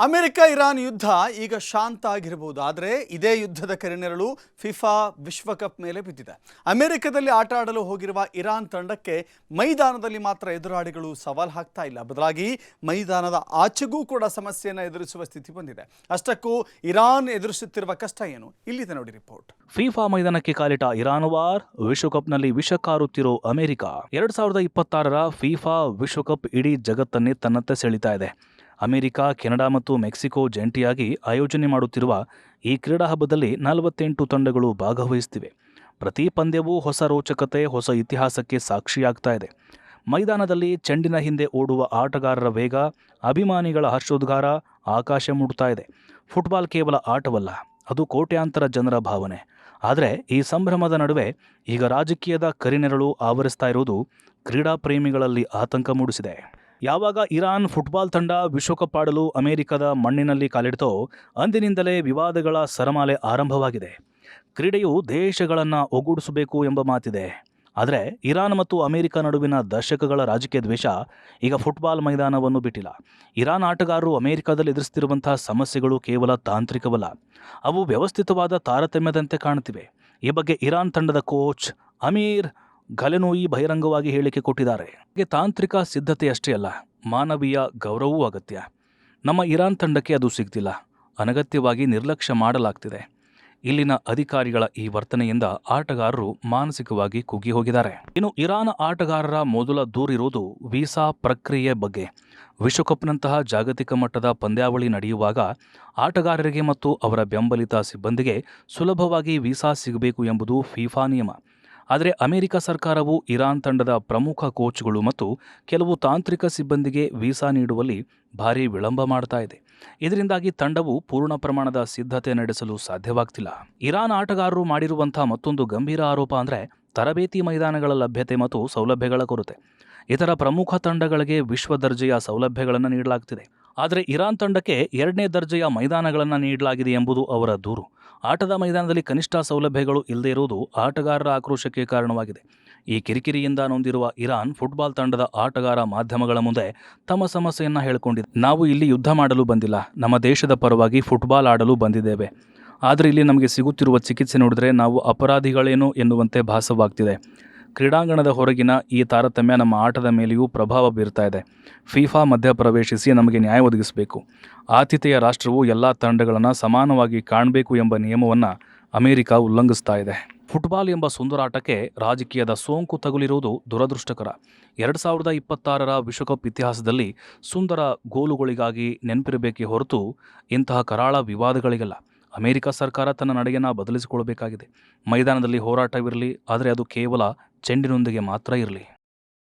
America Iran ಯುದ್ಧ ಈಗ ಶಾಂತ ಆಗಿರಬಹುದು, ಆದರೆ ಇದೇ ಯುದ್ಧದ ಕರಿನೆರಳು ಫಿಫಾ ವಿಶ್ವಕಪ್ ಮೇಲೆ ಬಿದ್ದಿದೆ. ಅಮೆರಿಕದಲ್ಲಿ ಆಟ ಆಡಲು ಹೋಗಿರುವ ಇರಾನ್ ತಂಡಕ್ಕೆ ಮೈದಾನದಲ್ಲಿ ಮಾತ್ರ ಎದುರಾಳಿಗಳು ಸವಾಲು ಹಾಕ್ತಾ ಇಲ್ಲ, ಬದಲಾಗಿ ಮೈದಾನದ ಆಚೆಗೂ ಕೂಡ ಸಮಸ್ಯೆಯನ್ನು ಎದುರಿಸುವ ಸ್ಥಿತಿ ಬಂದಿದೆ. ಅಷ್ಟಕ್ಕೂ ಇರಾನ್ ಎದುರಿಸುತ್ತಿರುವ ಕಷ್ಟ ಏನು, ಇಲ್ಲಿದೆ ನೋಡಿ ರಿಪೋರ್ಟ್. ಫಿಫಾ ಮೈದಾನಕ್ಕೆ ಕಾಲಿಟ್ಟ ಇರಾನ್ ವಾರ್, ವಿಶ್ವಕಪ್ನಲ್ಲಿ ವಿಷ ಕಾರುತ್ತಿರೋ ಅಮೆರಿಕ. 2026ರ ಫಿಫಾ ವಿಶ್ವಕಪ್ ಇಡೀ ಜಗತ್ತನ್ನೇ ತನ್ನತ್ತ ಸೆಳೀತಾ ಇದೆ. ಅಮೆರಿಕ, ಕೆನಡಾ ಮತ್ತು ಮೆಕ್ಸಿಕೋ ಜಂಟಿಯಾಗಿ ಆಯೋಜನೆ ಮಾಡುತ್ತಿರುವ ಈ ಕ್ರೀಡಾ ಹಬ್ಬದಲ್ಲಿ 48 ತಂಡಗಳು ಭಾಗವಹಿಸುತ್ತಿವೆ. ಪ್ರತಿ ಪಂದ್ಯವೂ ಹೊಸ ರೋಚಕತೆ, ಹೊಸ ಇತಿಹಾಸಕ್ಕೆ ಸಾಕ್ಷಿಯಾಗ್ತಾ ಇದೆ. ಮೈದಾನದಲ್ಲಿ ಚೆಂಡಿನ ಹಿಂದೆ ಓಡುವ ಆಟಗಾರರ ವೇಗ, ಅಭಿಮಾನಿಗಳ ಹರ್ಷೋದ್ಗಾರ ಆಕಾಶ ಮುಟ್ತಾ ಇದೆ. ಫುಟ್ಬಾಲ್ ಕೇವಲ ಆಟವಲ್ಲ, ಅದು ಕೋಟ್ಯಾಂತರ ಜನರ ಭಾವನೆ. ಆದರೆ ಈ ಸಂಭ್ರಮದ ನಡುವೆ ಈಗ ರಾಜಕೀಯದ ಕರಿನೆರಳು ಆವರಿಸ್ತಾ ಇರುವುದು ಕ್ರೀಡಾ ಪ್ರೇಮಿಗಳಲ್ಲಿ ಆತಂಕ ಮೂಡಿಸಿದೆ. ಯಾವಾಗ ಇರಾನ್ ಫುಟ್ಬಾಲ್ ತಂಡ ವಿಶ್ವಕಪ್ ಆಡಲು ಅಮೆರಿಕದ ಮಣ್ಣಿನಲ್ಲಿ ಕಾಲಿಡ್ತೋ ಅಂದಿನಿಂದಲೇ ವಿವಾದಗಳ ಸರಮಾಲೆ ಆರಂಭವಾಗಿದೆ. ಕ್ರೀಡೆಯು ದೇಶಗಳನ್ನು ಒಗ್ಗೂಡಿಸಬೇಕು ಎಂಬ ಮಾತಿದೆ. ಆದರೆ ಇರಾನ್ ಮತ್ತು ಅಮೆರಿಕ ನಡುವಿನ ದಶಕಗಳ ರಾಜಕೀಯ ದ್ವೇಷ ಈಗ ಫುಟ್ಬಾಲ್ ಮೈದಾನವನ್ನು ಬಿಟ್ಟಿಲ್ಲ. ಇರಾನ್ ಆಟಗಾರರು ಅಮೆರಿಕದಲ್ಲಿ ಎದುರಿಸುತ್ತಿರುವಂತಹ ಸಮಸ್ಯೆಗಳು ಕೇವಲ ತಾಂತ್ರಿಕವಲ್ಲ, ಅವು ವ್ಯವಸ್ಥಿತವಾದ ತಾರತಮ್ಯದಂತೆ ಕಾಣುತ್ತಿವೆ. ಈ ಬಗ್ಗೆ ಇರಾನ್ ತಂಡದ ಕೋಚ್ ಅಮೀರ್ ಘಲೆನೋಯಿ ಬಹಿರಂಗವಾಗಿ ಹೇಳಿಕೆ ಕೊಟ್ಟಿದ್ದಾರೆ. ತಾಂತ್ರಿಕ ಸಿದ್ಧತೆಯಷ್ಟೇ ಅಲ್ಲ, ಮಾನವೀಯ ಗೌರವವೂ ಅಗತ್ಯ. ನಮ್ಮ ಇರಾನ್ ತಂಡಕ್ಕೆ ಅದು ಸಿಗ್ತಿಲ್ಲ, ಅನಗತ್ಯವಾಗಿ ನಿರ್ಲಕ್ಷ್ಯ ಮಾಡಲಾಗ್ತಿದೆ. ಇಲ್ಲಿನ ಅಧಿಕಾರಿಗಳ ಈ ವರ್ತನೆಯಿಂದ ಆಟಗಾರರು ಮಾನಸಿಕವಾಗಿ ಕುಗ್ಗಿ ಹೋಗಿದ್ದಾರೆ. ಇನ್ನು ಇರಾನ್ ಆಟಗಾರರ ಮೊದಲ ದೂರಿರುವುದು ವೀಸಾ ಪ್ರಕ್ರಿಯೆ ಬಗ್ಗೆ. ವಿಶ್ವಕಪ್ನಂತಹ ಜಾಗತಿಕ ಮಟ್ಟದ ಪಂದ್ಯಾವಳಿ ನಡೆಯುವಾಗ ಆಟಗಾರರಿಗೆ ಮತ್ತು ಅವರ ಬೆಂಬಲಿತ ಸಿಬ್ಬಂದಿಗೆ ಸುಲಭವಾಗಿ ವೀಸಾ ಸಿಗಬೇಕು ಎಂಬುದು ಫಿಫಾ ನಿಯಮ. ಆದರೆ ಅಮೆರಿಕ ಸರ್ಕಾರವು ಇರಾನ್ ತಂಡದ ಪ್ರಮುಖ ಕೋಚ್ಗಳು ಮತ್ತು ಕೆಲವು ತಾಂತ್ರಿಕ ಸಿಬ್ಬಂದಿಗೆ ವೀಸಾ ನೀಡುವಲ್ಲಿ ಭಾರೀ ವಿಳಂಬ ಮಾಡ್ತಾ ಇದೆ. ಇದರಿಂದಾಗಿ ತಂಡವು ಪೂರ್ಣ ಪ್ರಮಾಣದ ಸಿದ್ಧತೆ ನಡೆಸಲು ಸಾಧ್ಯವಾಗ್ತಿಲ್ಲ. ಇರಾನ್ ಆಟಗಾರರು ಮಾಡಿರುವಂತಹ ಮತ್ತೊಂದು ಗಂಭೀರ ಆರೋಪ ಅಂದರೆ ತರಬೇತಿ ಮೈದಾನಗಳ ಲಭ್ಯತೆ ಮತ್ತು ಸೌಲಭ್ಯಗಳ ಕೊರತೆ. ಇತರ ಪ್ರಮುಖ ತಂಡಗಳಿಗೆ ವಿಶ್ವ ದರ್ಜೆಯ ಸೌಲಭ್ಯಗಳನ್ನು ನೀಡಲಾಗ್ತಿದೆ, ಆದರೆ ಇರಾನ್ ತಂಡಕ್ಕೆ 2ನೇ ದರ್ಜೆಯ ಮೈದಾನಗಳನ್ನು ನೀಡಲಾಗಿದೆ ಎಂಬುದು ಅವರ ದೂರು. ಆಟದ ಮೈದಾನದಲ್ಲಿ ಕನಿಷ್ಠ ಸೌಲಭ್ಯಗಳು ಇಲ್ಲದೇ ಇರುವುದು ಆಟಗಾರರ ಆಕ್ರೋಶಕ್ಕೆ ಕಾರಣವಾಗಿದೆ. ಈ ಕಿರಿಕಿರಿಯಿಂದ ನೊಂದಿರುವ ಇರಾನ್ ಫುಟ್ಬಾಲ್ ತಂಡದ ಆಟಗಾರ ಮಾಧ್ಯಮಗಳ ಮುಂದೆ ತಮ್ಮ ಸಮಸ್ಯೆಯನ್ನು ಹೇಳಿಕೊಂಡಿದೆ. ನಾವು ಇಲ್ಲಿ ಯುದ್ಧ ಮಾಡಲು ಬಂದಿಲ್ಲ, ನಮ್ಮ ದೇಶದ ಪರವಾಗಿ ಫುಟ್ಬಾಲ್ ಆಡಲು ಬಂದಿದ್ದೇವೆ. ಆದರೆ ಇಲ್ಲಿ ನಮಗೆ ಸಿಗುತ್ತಿರುವ ಚಿಕಿತ್ಸೆ ನೋಡಿದರೆ ನಾವು ಅಪರಾಧಿಗಳೇನೋ ಎನ್ನುವಂತೆ ಭಾಸವಾಗ್ತಿದೆ. ಕ್ರೀಡಾಂಗಣದ ಹೊರಗಿನ ಈ ತಾರತಮ್ಯ ನಮ್ಮ ಆಟದ ಮೇಲೆಯೂ ಪ್ರಭಾವ ಬೀರ್ತಾ ಇದೆ. ಫಿಫಾ ಮಧ್ಯಪ್ರವೇಶಿಸಿ ನಮಗೆ ನ್ಯಾಯ ಒದಗಿಸಬೇಕು. ಆತಿಥೇಯ ರಾಷ್ಟ್ರವು ಎಲ್ಲ ತಂಡಗಳನ್ನು ಸಮಾನವಾಗಿ ಕಾಣಬೇಕು ಎಂಬ ನಿಯಮವನ್ನು ಅಮೆರಿಕ ಉಲ್ಲಂಘಿಸ್ತಾ ಇದೆ. ಫುಟ್ಬಾಲ್ ಎಂಬ ಸುಂದರಾಟಕ್ಕೆ ರಾಜಕೀಯದ ಸೋಂಕು ತಗುಲಿರುವುದು ದುರದೃಷ್ಟಕರ. 2026ರ ವಿಶ್ವಕಪ್ ಇತಿಹಾಸದಲ್ಲಿ ಸುಂದರ ಗೋಲುಗಳಿಗಾಗಿ ನೆನಪಿರಬೇಕೇ ಹೊರತು ಇಂತಹ ಕರಾಳ ವಿವಾದಗಳಿಗಲ್ಲ. ಅಮೆರಿಕ ಸರ್ಕಾರ ತನ್ನ ನಡೆಯನ್ನು ಬದಲಿಸಿಕೊಳ್ಳಬೇಕಾಗಿದೆ. ಮೈದಾನದಲ್ಲಿ ಹೋರಾಟವಿರಲಿ, ಆದರೆ ಅದು ಕೇವಲ ಚೆಂಡಿನೊಂದಿಗೆ ಮಾತ್ರ ಇರಲಿ.